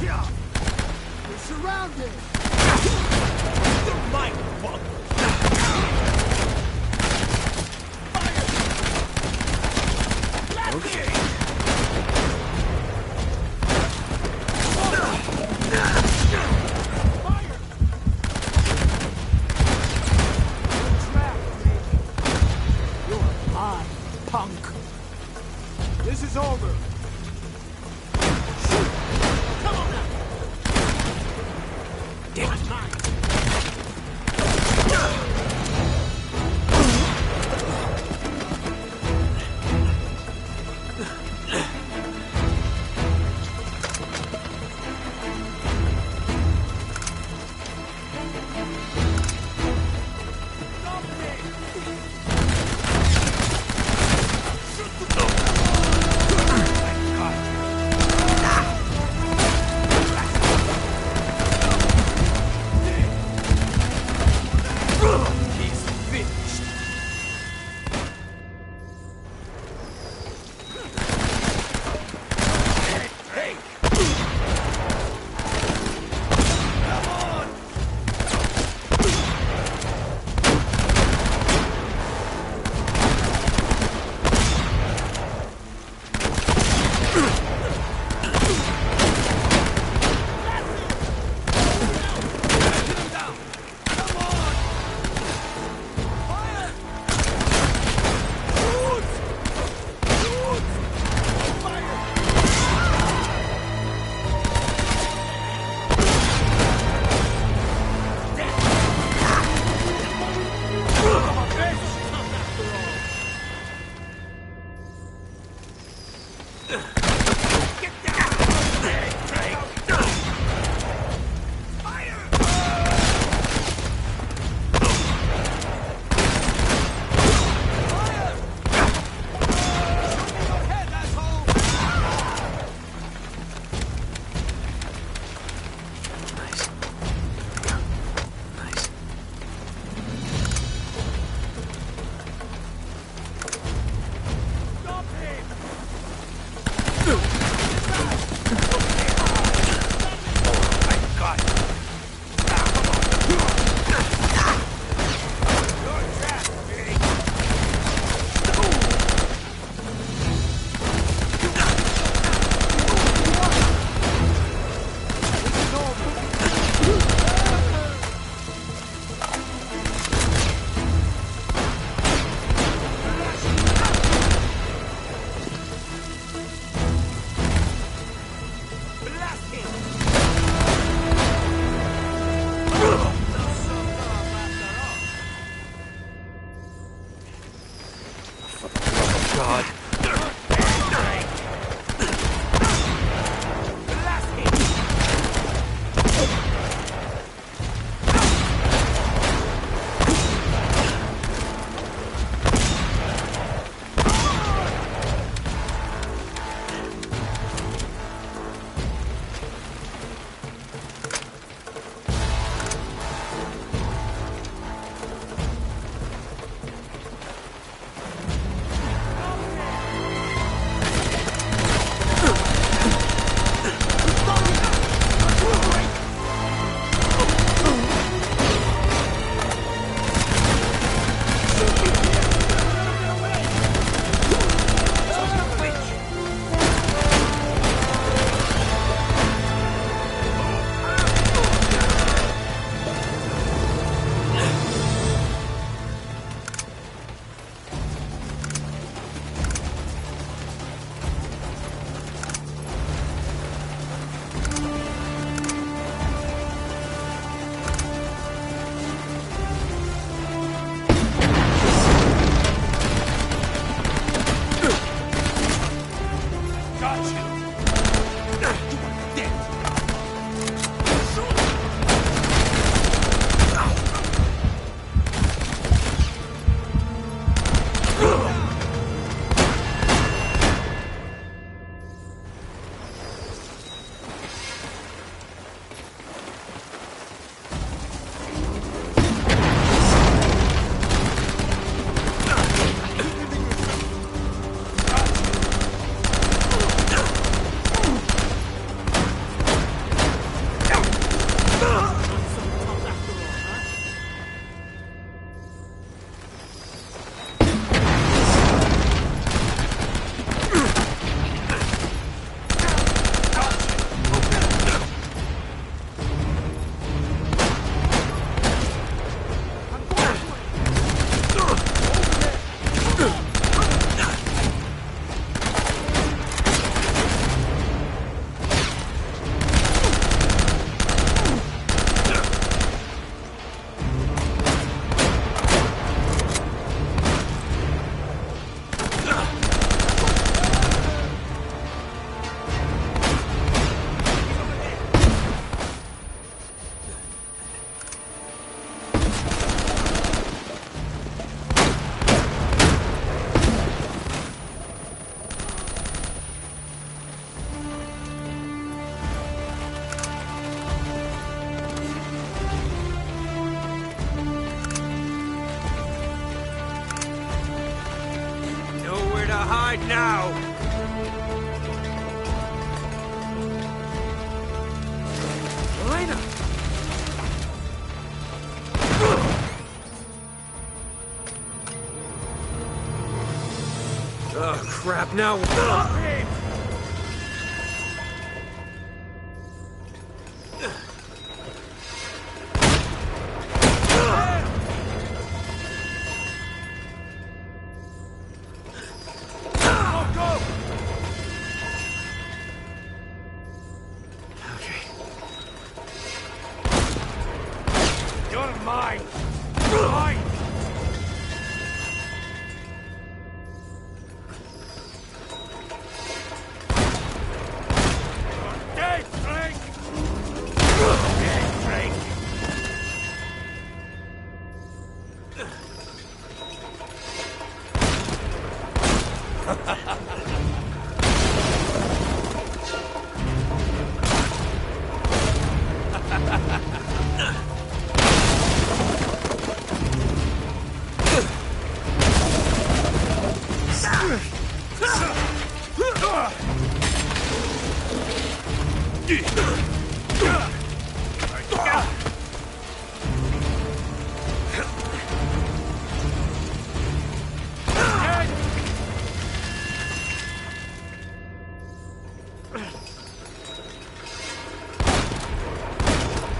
We're surrounded! The mind fuck! Okay. This is over. Shoot! Come on now! Damn it! God. right now! Elena! Oh, crap, now... You're mine! Mine! You're dead, Frank! Dead, Frank!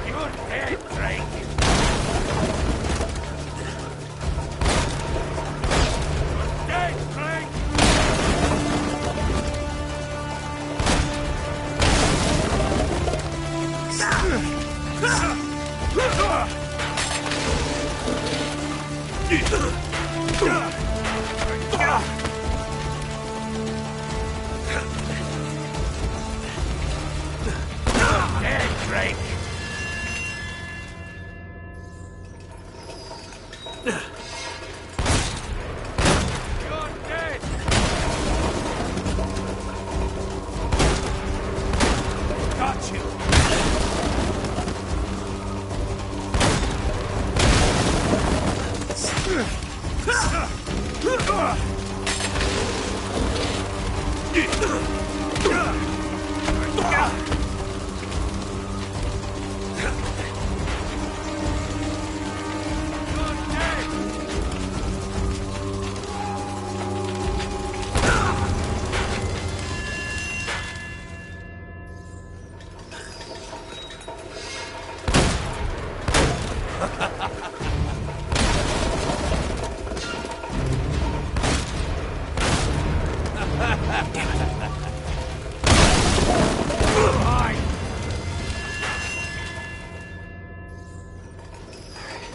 You're dead, Frank! You're dead, Frank! Dead, Frank! You're dead! Got you!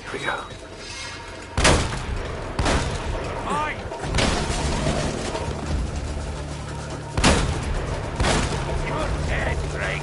Here we go. Mine! You're dead, Frank!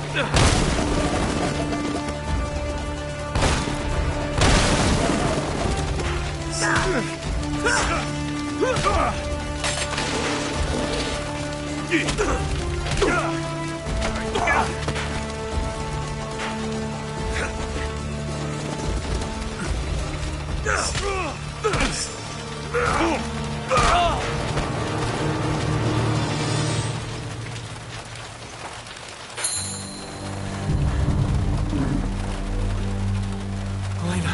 Elena!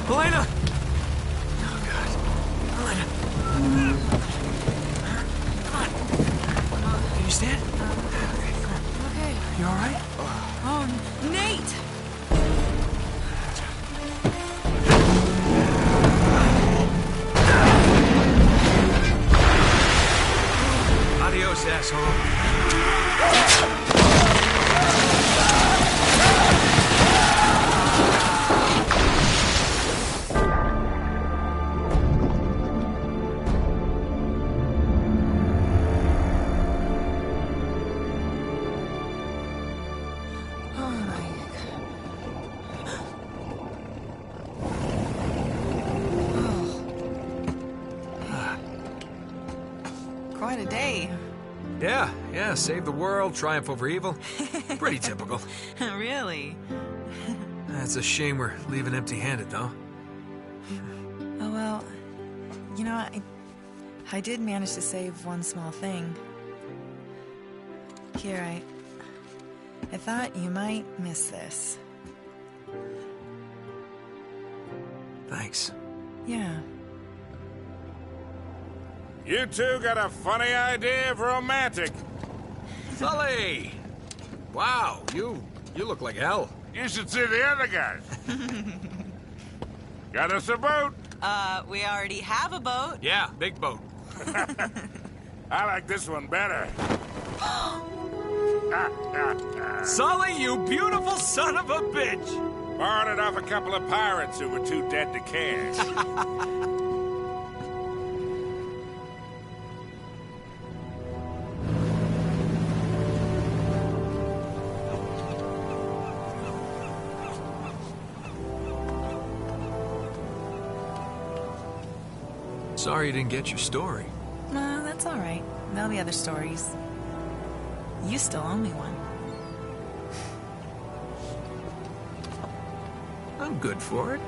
Elena! Oh, God. Elena! Come on. Can you stand? Okay, come on. Okay. You all right? Oh, Nate! Adios, asshole. Quite a day. Yeah, save the world, triumph over evil. Pretty typical. Really? It's a shame we're leaving empty-handed, though. Oh, well, you know, I did manage to save one small thing. Here, I thought you might miss this. Thanks. Yeah. You two got a funny idea of romantic. Sully! Wow, you look like hell. You should see the other guys. Got us a boat. We already have a boat. Yeah, big boat. I like this one better. Sully, you beautiful son of a bitch! Borrowed it off a couple of pirates who were too dead to care. Sorry you didn't get your story. No, that's all right. There'll be other stories. You still owe me one. I'm good for it.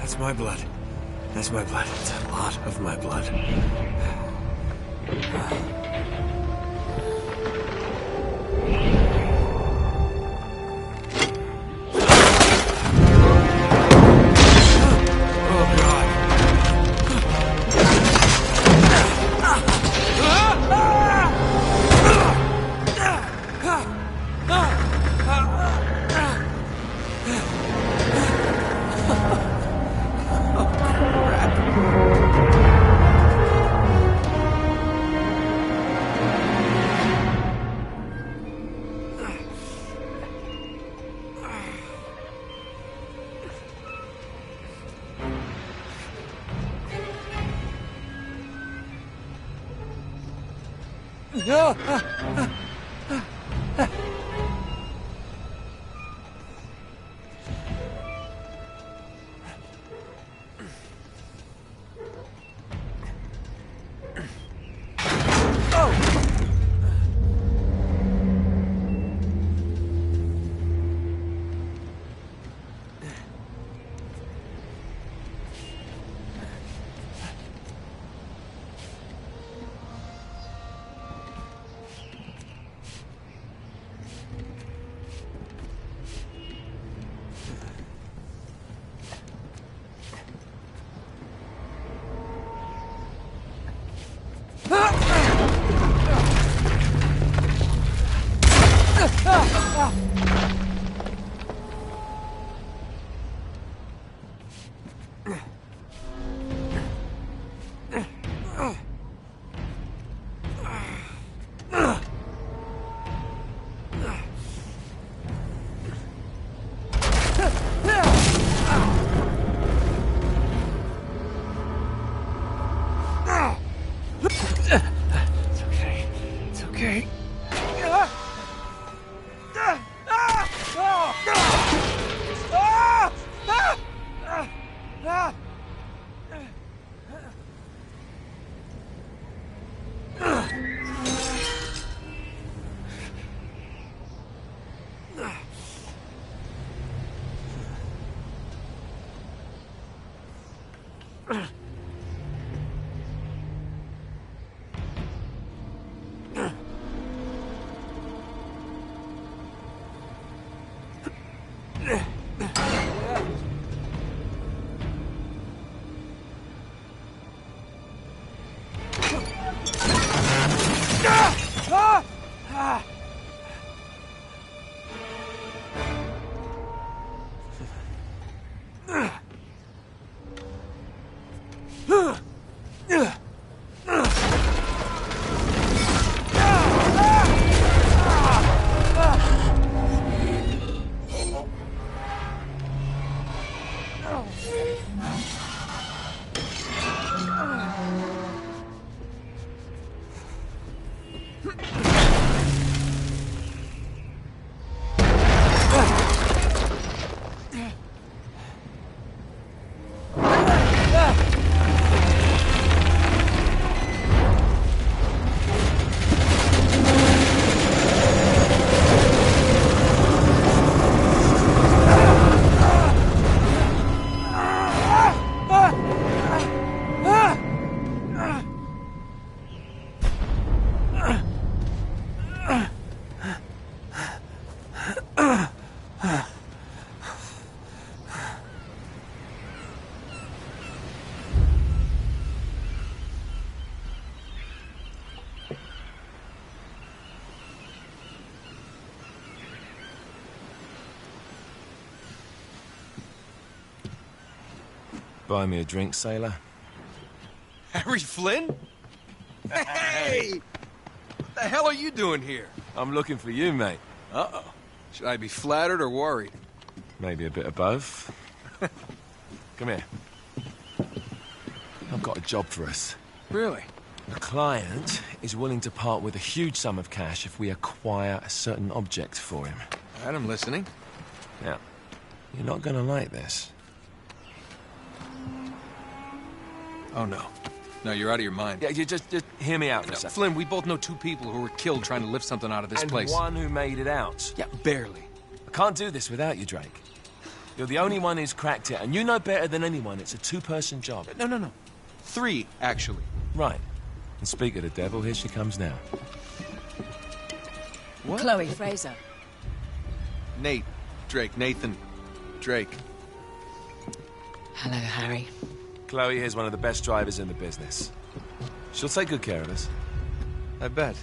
That's my blood. That's my blood. It's a lot of my blood. Oh, God. Buy me a drink, sailor. Harry Flynn? Hey! What the hell are you doing here? I'm looking for you, mate. Uh-oh. Should I be flattered or worried? Maybe a bit of both. Come here. I've got a job for us. Really? The client is willing to part with a huge sum of cash if we acquire a certain object for him. All right, I'm listening. Now, you're not gonna like this. Oh, no. No, you're out of your mind. Yeah, you just hear me out for a No, second. Flynn, we both know two people who were killed trying to lift something out of this place. And one who made it out. Yeah, barely. I can't do this without you, Drake. You're the only one who's cracked it, and you know better than anyone it's a two-person job. No. 3, actually. Right. And speak of the devil, here she comes now. What? Chloe Fraser. Nate. Drake. Nathan. Drake. Hello, Harry. Chloe here's one of the best drivers in the business. She'll take good care of us. I bet.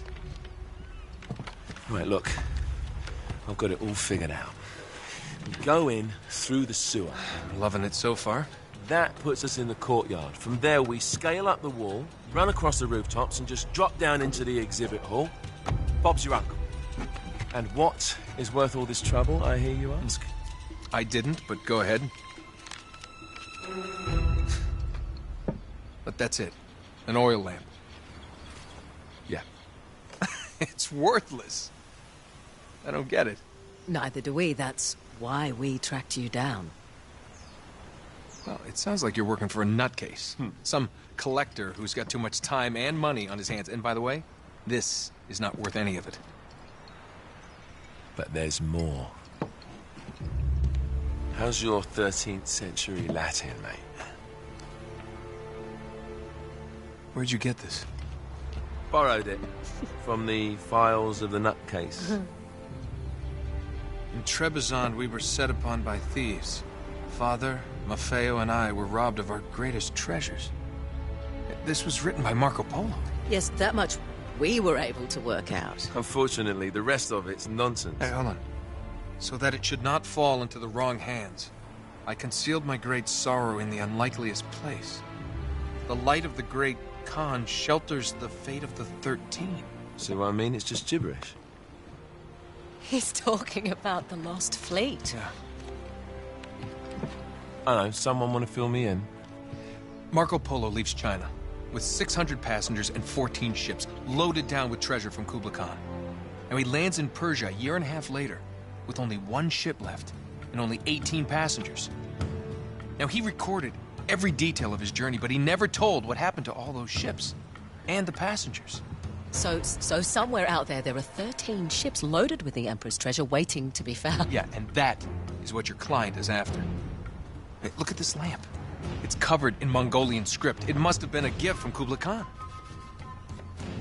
Right, look. I've got it all figured out. We go in through the sewer. I'm loving it so far. That puts us in the courtyard. From there, we scale up the wall, run across the rooftops, and just drop down into the exhibit hall. Bob's your uncle. And what is worth all this trouble, I hear you ask? I didn't, but go ahead. But that's it. An oil lamp. Yeah. It's worthless. I don't get it. Neither do we. That's why we tracked you down. Well, it sounds like you're working for a nutcase. Some collector who's got too much time and money on his hands. And by the way, this is not worth any of it. But there's more. How's your 13th century Latin, mate? Where'd you get this? Borrowed it from the files of the nutcase. In Trebizond, we were set upon by thieves. Father, Maffeo, and I were robbed of our greatest treasures. This was written by Marco Polo. Yes, that much we were able to work out. Unfortunately, the rest of it's nonsense. Hey, hold on. So that it should not fall into the wrong hands, I concealed my great sorrow in the unlikeliest place. The light of the great Khan shelters the fate of the 13. See what I mean? It's just gibberish. He's talking about the lost fleet. Yeah. I know, someone want to fill me in? Marco Polo leaves China with 600 passengers and 14 ships loaded down with treasure from Kublai Khan. And he lands in Persia a year and a half later with only 1 ship left and only 18 passengers. Now, he recorded every detail of his journey, but he never told what happened to all those ships and the passengers. So somewhere out there are 13 ships loaded with the Emperor's treasure waiting to be found. Yeah, and that is what your client is after. Hey, look at this lamp. It's covered in Mongolian script. It must have been a gift from Kublai Khan.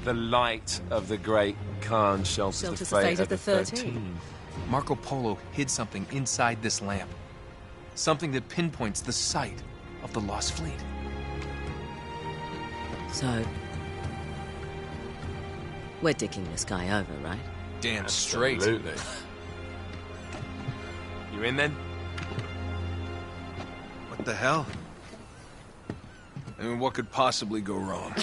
The light of the great Khan shelters the fate of the 13. Marco Polo hid something inside this lamp. Something that pinpoints the site of the lost fleet. So, we're dicking this guy over, right? Damn straight. Absolutely. You in then? What the hell? I mean, what could possibly go wrong?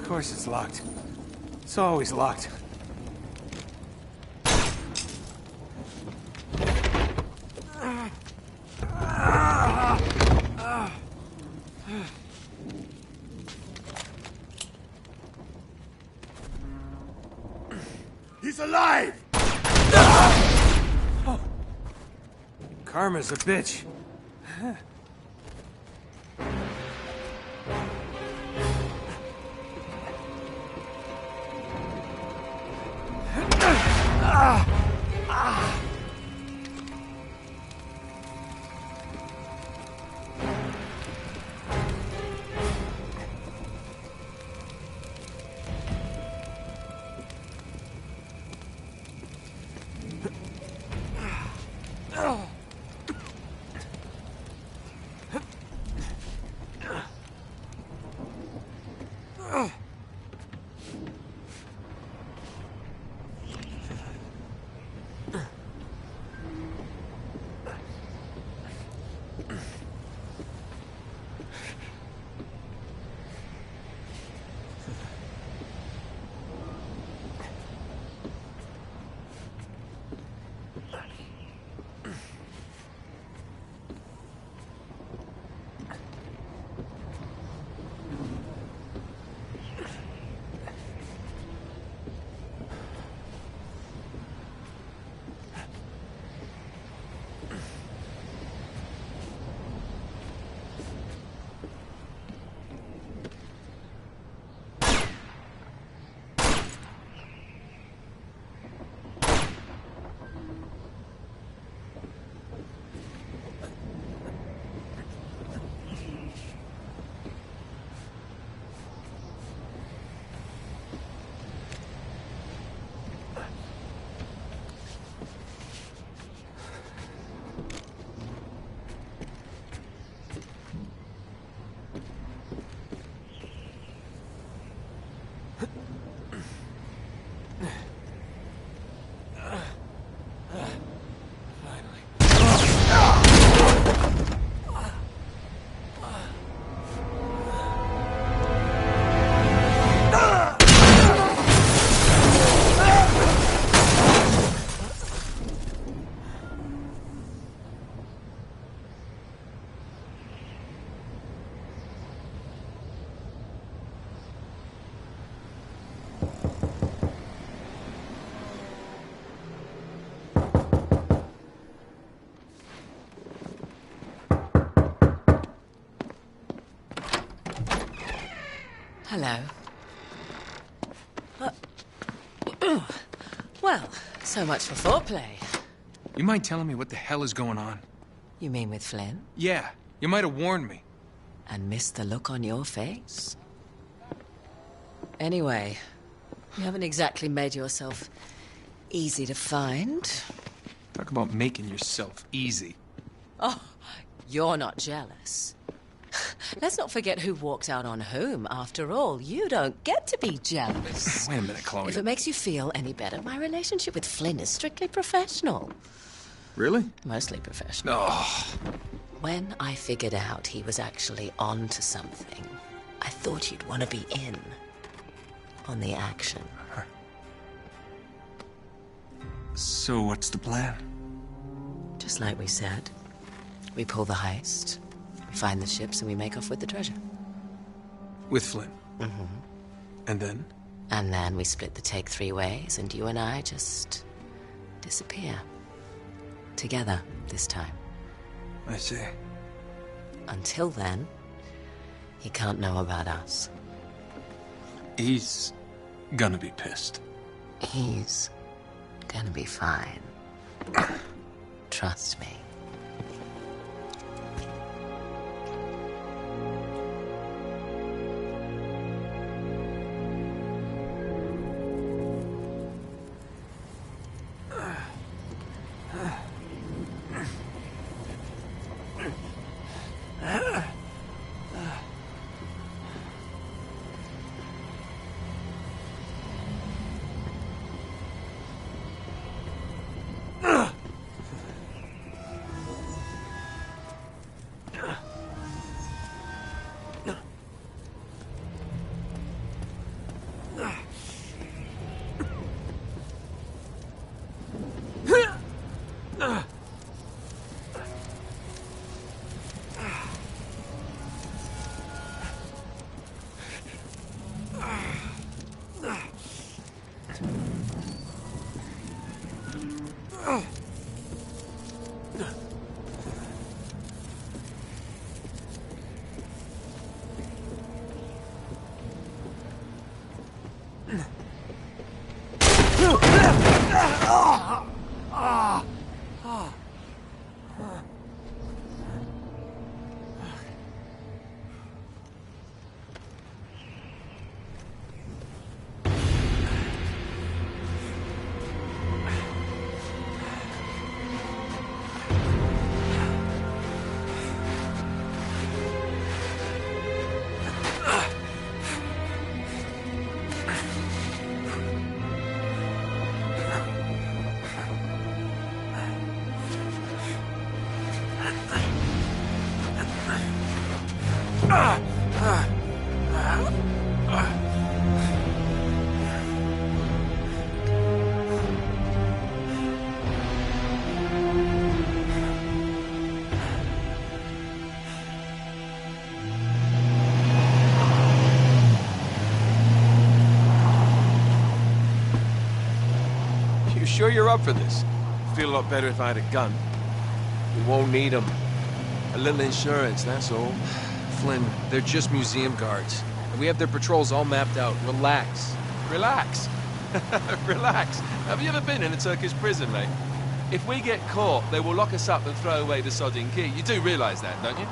Of course it's locked. It's always locked. He's alive! Karma's a bitch. Hello. Well, so much for foreplay. You mind telling me what the hell is going on? You mean with Flynn? Yeah, you might have warned me. And missed the look on your face? Anyway, you haven't exactly made yourself easy to find. Talk about making yourself easy. Oh, you're not jealous. Let's not forget who walked out on whom. After all, you don't get to be jealous. Wait a minute, Chloe. If it makes you feel any better, my relationship with Flynn is strictly professional. Really? Mostly professional. Oh. When I figured out he was actually on to something, I thought you'd want to be in on the action. So what's the plan? Just like we said. We pull the heist, we find the ships, and we make off with the treasure. With Flynn? Mm-hmm. And then? And then we split the take 3 ways, and you and I just disappear. Together, this time. I see. Until then, he can't know about us. He's gonna be pissed. He's gonna be fine. Trust me. Sure you're up for this? Feel a lot better if I had a gun. We won't need them. A little insurance, that's all. Flynn, they're just museum guards. And we have their patrols all mapped out. Relax. Relax. Relax. Have you ever been in a Turkish prison, mate? If we get caught, they will lock us up and throw away the sodding key. You do realize that, don't you?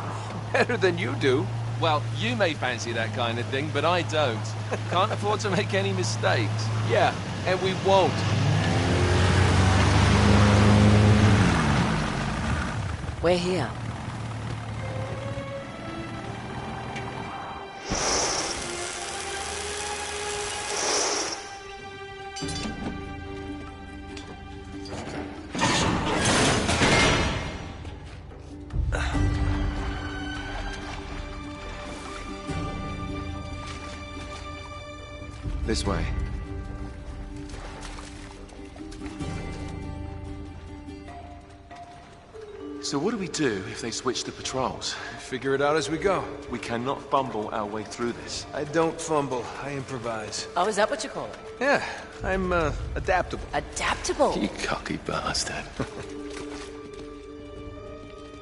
Better than you do. Well, you may fancy that kind of thing, but I don't. Can't afford to make any mistakes. Yeah, and we won't. We're here. This way. So what do we do if they switch the patrols? Figure it out as we go. We cannot fumble our way through this. I don't fumble. I improvise. Oh, is that what you call it? Yeah, I'm, adaptable. Adaptable? You cocky bastard.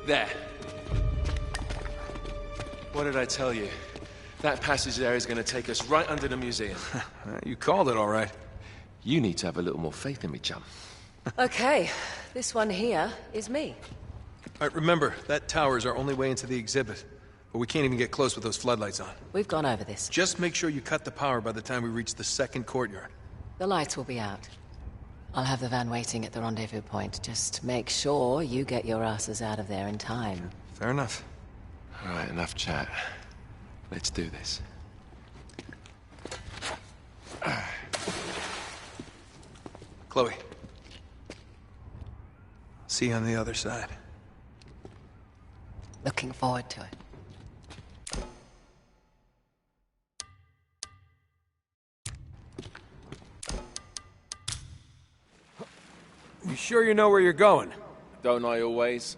There. What did I tell you? That passage there is going to take us right under the museum. You called it all right. You need to have a little more faith in me, chum. Okay, this one here is me. All right, remember, that tower is our only way into the exhibit. But we can't even get close with those floodlights on. We've gone over this. Just make sure you cut the power by the time we reach the second courtyard. The lights will be out. I'll have the van waiting at the rendezvous point. Just make sure you get your asses out of there in time. Fair enough. All right, enough chat. Let's do this. Chloe. See you on the other side. Looking forward to it. You sure you know where you're going? Don't I always?